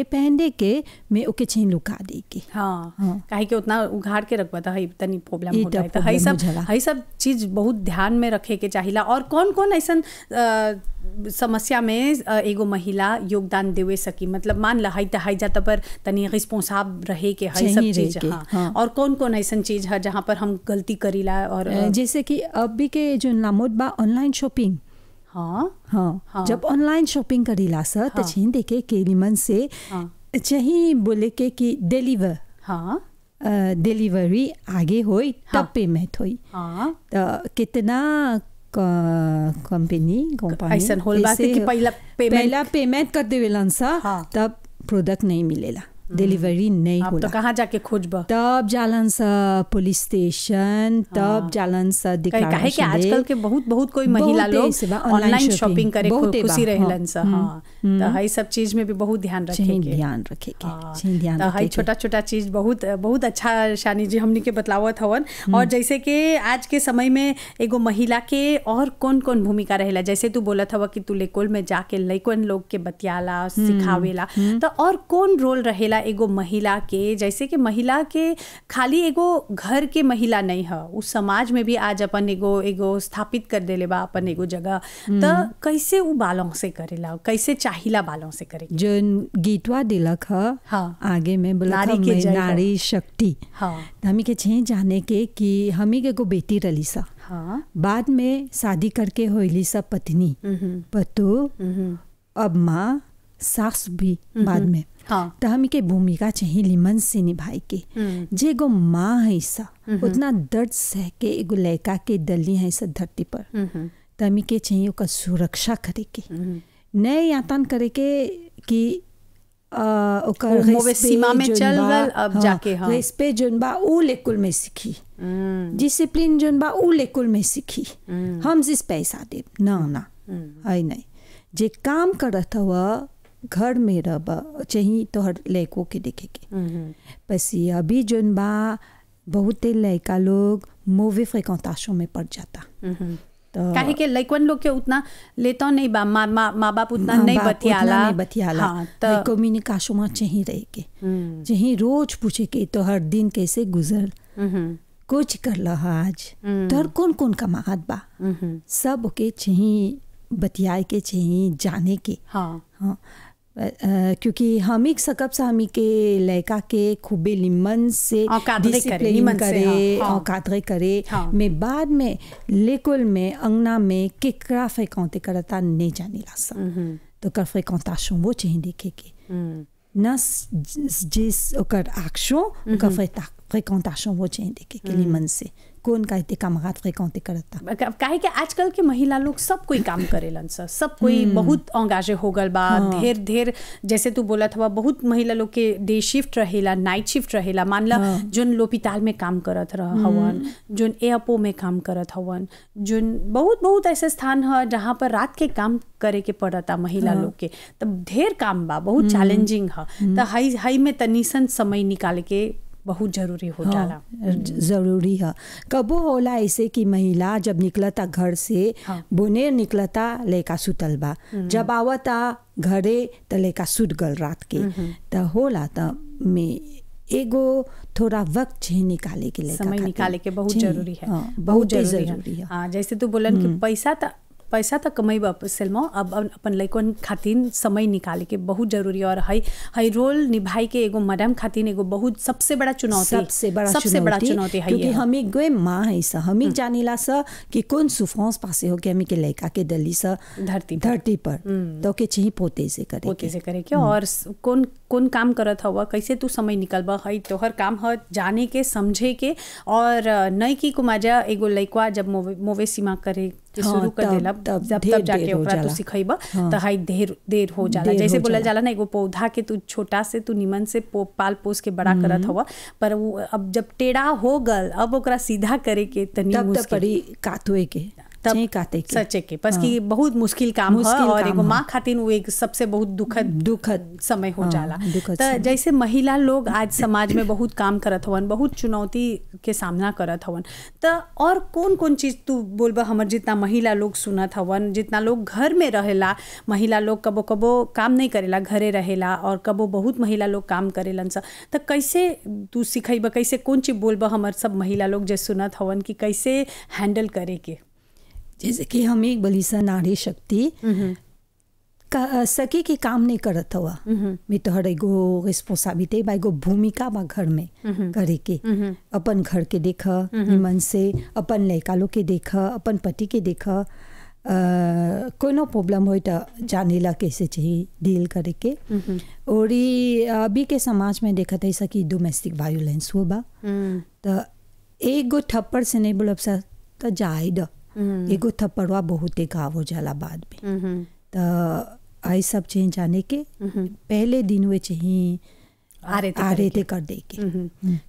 पहने के मैं ओके चाहिए लुका दे के, काहे के उतना उघाड़ के रखबा तो है तनी प्रॉब्लम हो जाए। तो है सब चीज बहुत ध्यान में रखे के चाहिला। और कौन कौन ऐसा समस्या में एगो महिला योगदान देवे सकी, मतलब मान ला है जाता पर तनी रिस्पॉन्साब रहे के है सब चीज, और कौन कौन ऐसा चीज है जहाँ पर हम गलती करीला, और जैसे कि अभी के जो नामोद बा ऑनलाइन शॉपिंग, जब ऑनलाइन शॉपिंग करीला सा तो चाहिए देखे के निमन से चाहिए बोले के कि डिलीवरी आगे होई तब पेमेंट होई, कितना कंपनी ऐसा होल बात है कि पहला पेमेंट कर देवेलन सा, तब प्रोडक्ट नहीं मिलेला, डिलीवरी नहीं अब होला तो कहाँ जाके खोजब? तब जालन सा पुलिस स्टेशन, तब जालन सा काहे कि डिक्लेरेशन आजकल के बहुत कोई महिला लोग ऑनलाइन शॉपिंग करे खुशी रहेलन सा। हाँ, तो हई सब चीज में भी बहुत ध्यान रखे के। ध्यान रखे के ध्यान तो हई छोटा चीज बहुत अच्छा शानी जी हमनी के बतलावत हवन। और जैसे कि आज के समय में एगो महिला के और कौन भूमिका रहेला, जैसे तू बोलत हवा कि तू लेकोल में जाके लइकन लोग के बतियाला सिखावेला, तो और कौन रोल रहेला एगो महिला के? जैसे कि महिला के खाली एगो घर के महिला नहीं है, उस समाज में भी आज अपन एगो स्थापित कर देले बा अपन एगो जगह। तो कैसे उ बालों से करेला, कैसे चाहिला बालों से करे? जो गीतवा दिलक है आगे में बोला नारी शक्ति। हमी के छे जाने के कि हमी के एगो बेटी रली सा, बाद में शादी करके होइली सा पत्नी पतो, अब माँ सास भी बाद में। तो हमी के भूमिका चाहिए लिमन से निभाई के। जे एगो माँ है सा उतना दर्द सह के एगो लड़का के दली है सा धरती पर, तो हमी के चाहिए ओकर सुरक्षा करे के, नए यातन करे के कि ओकर सीमा में चल गल। अब जाके रेस्पेक्ट जोन बा उ लेकुल में सीखी, डिसिप्लिन जोन बा उ लेकुल में सीखी। हम जिस पैसा दे ना है नहीं, जे काम करत हुआ घर में रह चाहिए तो हर लड़कों के देखे के। पसी अभी जोन बा बहुते लड़का लोग मूवी फ्रिक्वेंटेशन में पड़ जाता, काहे के लइकन लोग के उतना लेता नहीं बा, माँ बाप उतना नहीं बतियाला। तो कम्युनिकेशन में चाहिए रहे के, चाहिए रोज पूछे के तो हर दिन कैसे गुजर, कुछ कर ला आज तो कौन कमाहत बा, सब के चाहिए बतियाए के, चाहिए जाने के। क्योंकि हमी सकब से हमी के लड़का के खूबे लिमन से डिसिप्लिन करे और कादरे करे में बाद में लेकुल में अंगना में केकरा फ्रिक्वेंटे करता नहीं जाने ला, तो कर फ्रिक्वेंटेशन वो चाहिए देखे के न जिस ओकर एक्शन ओकर फ्रिक्वेंटेशन वो चाहिए देखे के लिमन से कौन कहते कामगार फ्रिक्वेंटे करता। काहे कि आजकल के महिला लोग सब कोई काम करेलन सा, सब कोई बहुत अंगाजे हो गल बा। ढेर जैसे तू बोला था बहुत महिला लोग के डे शिफ्ट रहेला, नाइट शिफ्ट रहेला। मान ला जोन लोपिताल में काम करत हवन, जोन एयरपो में काम करत हवन, जोन बहुत ऐसे स्थान है जहाँ पर रात के काम करे के पड़ता महिला लोग के। तब ढेर काम बा, बहुत चैलेंजिंग है। तो हाई में तनीसन समय निकाले के बहुत जरूरी हो जाला। जरूरी है। कबो होला ऐसे कि महिला जब निकलता घर से बोनेर निकलता लड़का सुतल बा, जब आवता घरे तो लड़का सुत गल रात के, तो होला तो में एगो थोड़ा वक्त चाहिए निकाले के, समय निकाले के बहुत जरूरी है, बहुत जरूरी है। हाँ, जैसे तू बोलन कि पैसा तो कमाई सेलमो, अब अपन लइकन खातिन समय निकाले के बहुत जरूरी है। और हाई रोल निभाई के एगो मैडम खातिन एगो बहुत सबसे बड़ा चुनौती है, क्योंकि हमी गए माँ है सा, हमी जानिला सा कि कौन सुफ्रांस पासे हो के हमी के लड़का के दली सा धरती पर, तो के चाहिए पोते से करे के और कौन काम करत हवा, कैसे तू समय निकलबा, हई तोहर काम है जाने के समझे के। और नई की कुमाजा एगो लइकवा जब मोवे सीमा करे शुरू कर देला, जब जाके ओकरा तू सिखैबा तो हाई देर हो जाला। जैसे बोला जाला ना, एगो पौधा के तू छोटा से तू निमन से पाल पोस के बड़ा करत हवा, पर वो अब जब टेढ़ा हो गल, अब ओकरा सीधा करे के तनी मुश्किल काटवे के सचे के बस की बहुत मुश्किल काम है। और एगो माँ खातिन वो एक सबसे बहुत दुखद समय हो जाला। तो जैसे महिला लोग आज समाज में बहुत काम करत हवन, बहुत चुनौती के सामना करत हवन, तो और कौन चीज़ तू बोलबा हमर जितना महिला लोग सुनत हवन, जितना लोग घर में रहेला, महिला लोग कबो काम नहीं करेला, घरे रहेला, और कबो बहुत महिला लोग काम करेलन सा, तो कैसे तू सिखैबा, कैसे कौन चीज़ बोलबा हमर सब महिला लोग जो सुनत हवन कि कैसे हैंडल करे के? जैसे कि हम एक बली सा नारी शक्ति सके के काम नहीं करत हुआ, मैं तो हर एगो रिस्पॉन्सिबिलिटी बा, एगो भूमिका बा घर में करे के, अपन घर के देखा निमन से, अपन लड़का लोग के देखा, अपन पति के देखा, कोनो प्रॉब्लम हो तो जानेला कैसे चाहिए डील करे के। और अभी के समाज में देखा था कि डोमेस्टिक वायलेंस हो बा, तो एगो थप्पड़ से नहीं बोलब सा तो जाए द, एगो थप्पड़वा बहुते घाव हो जाला बाद में। तो आई सब चाहिए जाने के पहले दिन हुए चाहिए आरे ते कर दे के।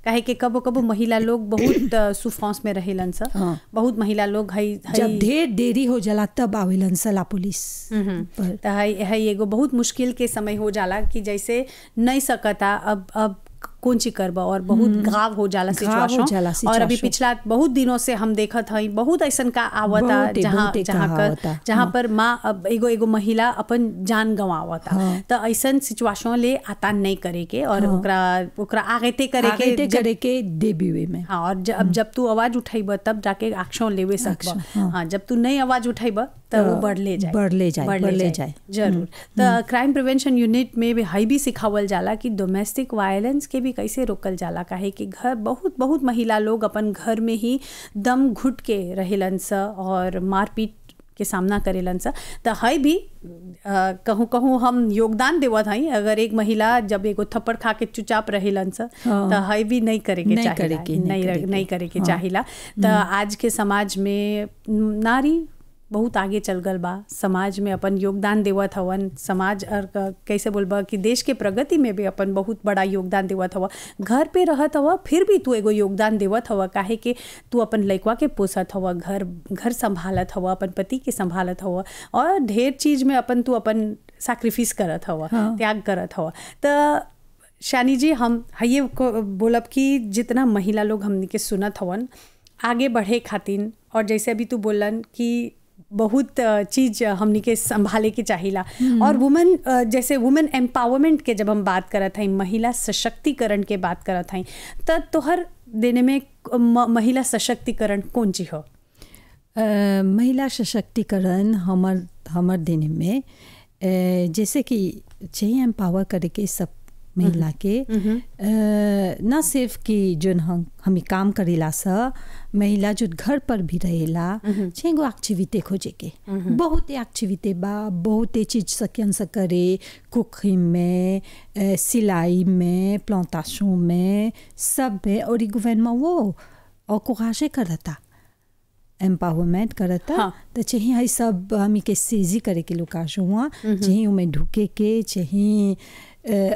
काहे कि कबो कबो महिला लोग बहुत सुफांस में रहेलन सा। बहुत महिला लोग जब ढेर देरी हो जाला तब आवेलन ला पुलिस पर। त है एगो बहुत मुश्किल के समय हो जाला कि जैसे नहीं सकता अब कौन ची करबा और बहुत घाव हो जाला सिचुएशन। और अभी पिछला बहुत दिनों से हम देखत हई बहुत ऐसन का आवता जहाँ पर माँ अब एगो महिला अपन जान गंवावता। तो ऐसन सिचुएशन ले आता नहीं करे के और ओकरा आगे करे के देबीवे में। हाँ, और जब तू आवाज उठाइब तब जाके एक्शन लेवे सकबा। हाँ, जब तू नहीं आवाज उठाइब तो वो बढ़ ले जाए जरूर। तो क्राइम प्रिवेंशन यूनिट में भी हाई भी सिखावल जाला कि डोमेस्टिक वायलेंस के भी कैसे रोकल जाला। काहे कि घर बहुत महिला लोग अपन घर में ही दम घुट के रहेलन सा और मारपीट के सामना करेलन सा। तो हाई भी कहूँ हम योगदान देवत हई। अगर एक महिला जब एगो थप्पड़ खा के चुपचाप रहेलन सा तो हाई भी नहीं करे के चाहिला। तो आज के समाज में नारी बहुत आगे चल गल बा, समाज में अपन योगदान देवत हवन। समाज और कैसे बोलबा कि देश के प्रगति में भी अपन बहुत बड़ा योगदान देवत हवा। घर पे रहत हवा फिर भी तू एगो योगदान देवत हवा। काहे कि तू अपन लइकवा के पोसत हवा, घर संभालत हवा, अपन पति के संभालत हवा और ढेर चीज में अपन तू अपन सैक्रिफिस करत हवा, त्याग करत हवा। तो शानी जी हम ये बोलब कि जितना महिला लोग हमनी के सुनत हवन आगे बढ़े खातिर, और जैसे अभी तू बोलन कि बहुत चीज़ हमनी के संभाले के चाहिला। और वुमेन जैसे वुमेन एम्पावरमेंट के जब हम बात करत हई, महिला सशक्तिकरण के बात करत हई, तो तोहर देने में महिला सशक्तिकरण कौन चीज हो? महिला सशक्तिकरण हमर देने में जैसे कि चाहिए एम्पावर करे के सब महिला के। न सिर्फ कि जो हमें काम करेला सा, महिला जो घर पर भी रहेला छे गो एक्टिविटी खोजे के। बहुत एक्टिविटी बा, बहुत चीज सकियन से करे, कुकिंग में, सिलाई में, प्लांटेशन में, सब में। और गवर्नमेंट वो और कोशिश करता एम्पावरमेंट करता। तो चाहिए सब हमी के सेजी करे के लोग हुआ चाहिए उमें ढुके के चाहिए।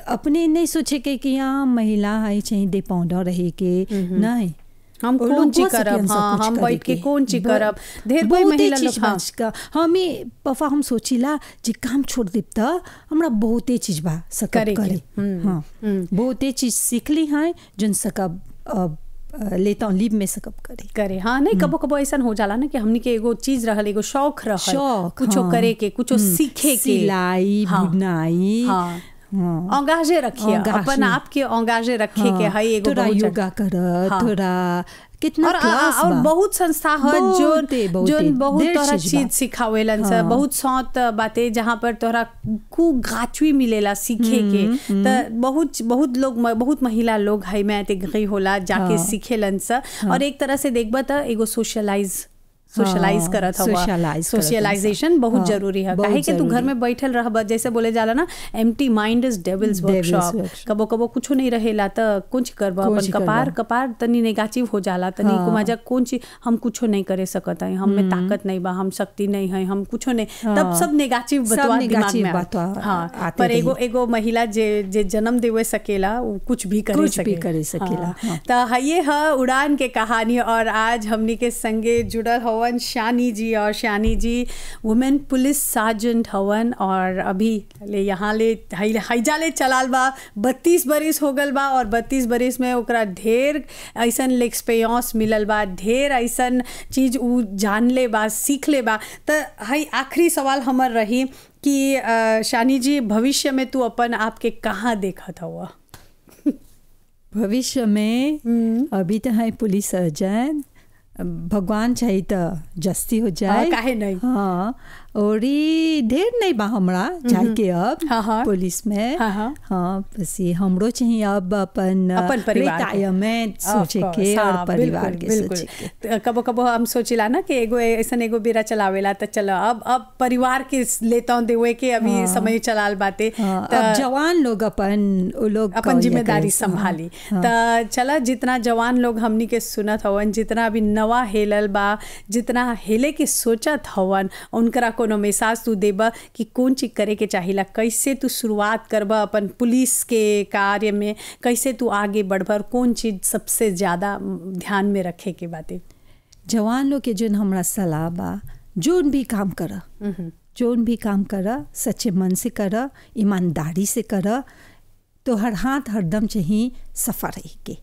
अपने नहीं सोचे के कि यहाँ महिला है चाहिए डिपेंड रहे के नहीं हम कौन ची करब। हाँ, हम बैठ के कौन ची करब। ढेर कोई महिला लोग हमें पफा हम सोचिला जे काम छोड़ देब त हमरा बहुते चीज बा सकब करे। हाँ, बहुते चीज सीख ली है जन सकब लेता हूँ लीव में सकब करे। हाँ, नहीं कबो कबो ऐसा हो जाला ना कि हमनी के एगो चीज रहल, एगो शौक रहल, कुछो करे के, कुछो सीखे के, सिलाई बुनाई। अंगाजे रखिए अपन आप के, अंगाजे रखे के है एगो थोड़ा योगा कर, थोड़ा कितना क्लास और बहुत संस्था है जो बहुत तरह चीज सिखावेलन से। बहुत सौत बातें जहाँ पर तोरा कु गाचवी मिलेला सीखे के। तो बहुत लोग, बहुत महिला लोग है मैं ते गई होला जाके सीखेलन से। और एक तरह से देखबा तो एगो सोशलाइज करत हवा। सोशलाइजेशन बहुत जरूरी है। काहे कि तू घर में बैठल रहब, जैसे बोले जाला ना empty mind is devils workshop. कबो कबो कुछो नहीं रहेला तो कुछ करबा अपन कपार तनी नेगेटिव हो जाला, तनी कुमाजा कौन चीज हम कुछो नहीं करे सकत है, हम में ताकत नहीं बा, हम शक्ति नहीं है, हम कुछो नहीं, तब सब नेगेटिव बतवा दिमाग में। हाँ, पर एगो महिला जे जन्म देवे सकेला वो कुछ भी करे सकेला। तो ये है उड़ान के कहानी। और आज हमनी के संगे जुड़ल हो शानी जी। और शानी जी वुमेन पुलिस सार्जेंट हवन और अभी ले यहाँ ले हाईजा ले चलाल बा। 32 बरिस हो गल बा और 32 बरिस में ओकरा ढेर ऐसन एक्सपीरियंस मिलल बा, ढेर ऐसन चीज उ जान ले बा, सीख ले बा। तो हाई आखिरी सवाल हमर रही कि शानी जी भविष्य में तू अपन आपके कहाँ देखत हुआ? भविष्य में अभी तो है पुलिस सर्जन, भगवान चाहिए तो जस्ती हो जाए। काहे नहीं। हाँ, और ढेर नहीं बा हमरा जाए के अब पुलिस में। हाँ, बस हमरो चाहिए अब अपन रिटायरमेंट सोचे के और परिवार के सोचे के। कबो कबो हम सोचिला ना कि एगो ऐसा एगो बेरा चलावेला तो चलो अब परिवार के लेता हूँ देवे के अभी समय चलाल बाते। अब जवान लोग अपन जिम्मेदारी संभाली। तो चला जितना जवान लोग हमनी के सुनत हवन, जितना अभी नवा हेलल बा, जितना हेले के सोचत हवन, उनकरा कोनो मेसाज तू देबा कि कौन चीज करे के चाहिला, कैसे तू शुरुआत करबा अपन पुलिस के कार्य में, कैसे तू आगे बढ़बा, कौन चीज सबसे ज़्यादा ध्यान में रखे के बातें? जवान लोग के जोन हमरा सलाह बा, जोन भी काम करा, जोन भी काम करा सच्चे मन से करा, ईमानदारी से करा, तो हर हाथ हरदम चाहिए सफा रही के।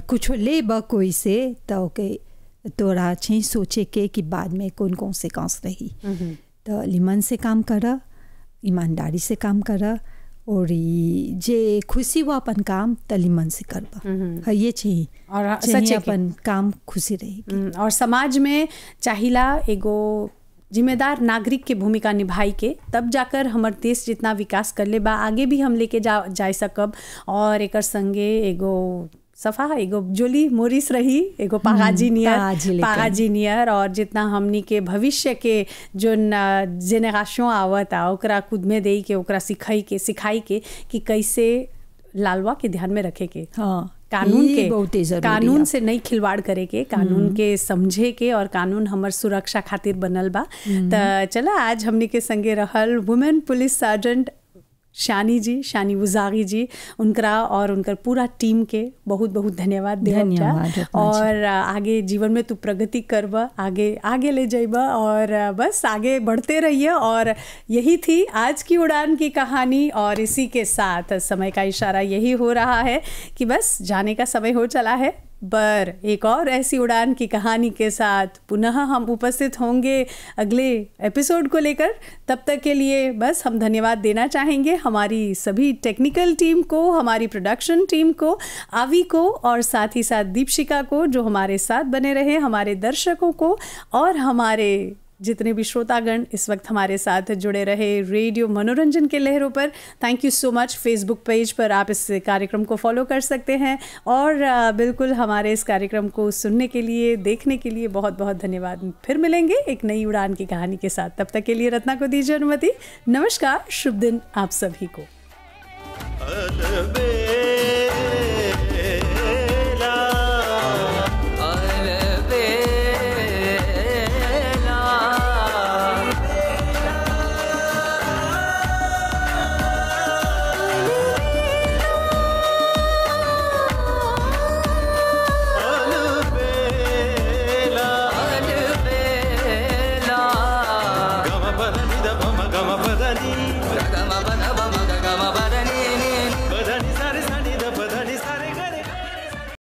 कुछ ले बा कोई से तो के तोरा चाहिए सोचे के कि बाद में कौन कौन से कौन रही। तो लिमन से काम करा, ईमानदारी से काम करा, और जे खुशी हुआ अपन काम तली मन से करबा, ये चाहिए और चाहिए अपन काम खुशी रहेगी। और समाज में चाहिला एगो जिम्मेदार नागरिक के भूमिका निभाई के, तब जाकर हमार देश जितना विकास कर ले बा आगे भी हम लेके जा सकब। और एकर संगे एगो सफा एगो जोली मोरिस रही, एगो पागाजी नियर, और जितना हमनी के भविष्य के जो जेनरेशन आवता ओकरा खुद में दे के, ओकरा सिखाई के कि कैसे लालवा के ध्यान में रखे के। कानून से नहीं खिलवाड़ करे के, कानून के समझे के, और कानून हमर सुरक्षा खातिर बनल बा। तो चला आज हमनी के संगे रहल वुमेन पुलिस सर्जेंट शानी बुजागी जी, उनकरा और उनकर पूरा टीम के बहुत बहुत धन्यवाद। और आगे जीवन में तू प्रगति करबा, आगे ले जाइबा, और बस आगे बढ़ते रहिए। और यही थी आज की उड़ान की कहानी, और इसी के साथ समय का इशारा यही हो रहा है कि बस जाने का समय हो चला है। पर एक और ऐसी उड़ान की कहानी के साथ पुनः हम उपस्थित होंगे अगले एपिसोड को लेकर। तब तक के लिए बस हम धन्यवाद देना चाहेंगे हमारी सभी टेक्निकल टीम को, हमारी प्रोडक्शन टीम को, आवी को, और साथ ही साथ दीपशिका को जो हमारे साथ बने रहे, हमारे दर्शकों को, और हमारे जितने भी श्रोतागण इस वक्त हमारे साथ जुड़े रहे रेडियो मनोरंजन के लहरों पर। Thank you so much. Facebook page पर आप इस कार्यक्रम को फॉलो कर सकते हैं, और बिल्कुल हमारे इस कार्यक्रम को सुनने के लिए, देखने के लिए बहुत बहुत धन्यवाद। फिर मिलेंगे एक नई उड़ान की कहानी के साथ। तब तक के लिए रत्ना को दीजिए अनुमति। नमस्कार, शुभ दिन आप सभी को। Gama